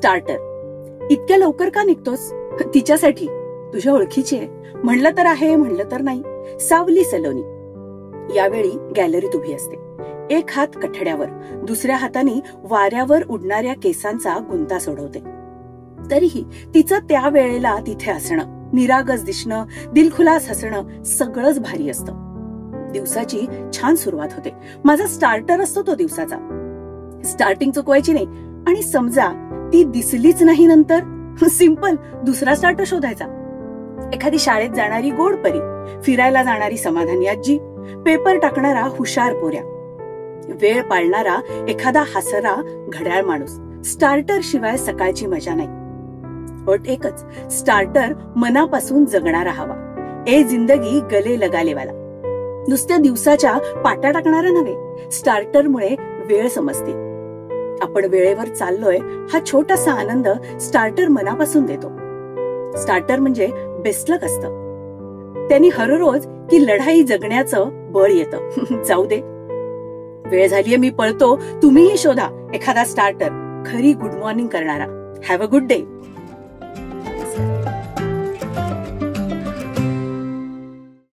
Starter. इतक्या लवकर का निघतोस? तिच्यासाठी. तुझ्या ओळखीची आहे. म्हणलं तर आहे, म्हणलं तर नाही. सावली सलोनी. यावेळी गॅलरीत उभी असते. एक हात कठड्यावर, दुसऱ्या हाताने वाऱ्यावर उडणाऱ्या केसांचा गुंता सोडवते. तरीही तिचं त्या वेळेला तिथे असणं, निरागस दिसणं, दिलखुलास हसणं सगळंच भारी असतं. दिवसाची छान सुरुवात होते. माझा स्टार्टर असतो तो दिवसाचा. स्टार्टिंग चुकवायची नाही. आणि समजा ती दिसलीच नाही नंतर, सिंपल दुसरा स्टार्टर शोधायचा. एखादी शाळेत जाणारी गोड परी, फिरायला जाणारी समाधानी आजी, पेपर टाकणारा हुशार पोऱ्या, वेळ पाळणारा एखादा हसरा घड्याळ माणूस. स्टार्टर शिवाय सकाळची मजा नाही. अट एकच, स्टार्टर मनापासून जगणारा हवा. ए जिंदगी गले लगाले वाला. नुसत्या दिवसाच्या पाट्या टाकणारा नव्हे. स्टार्टरमुळे वेळ समजते. आपण वेळेवर चाललोय हा छोटासा आनंद स्टार्टर मनापासून देतो. स्टार्टर म्हणजे बेस्ट लक असतं. त्यांनी हररोज की लढाई जगण्याचं बळ येतं. जाऊ दे, वेळ झालीये, मी पळतो. तुम्हीही शोधा एखादा स्टार्टर, खरी गुड मॉर्निंग करणारा. Have a good day.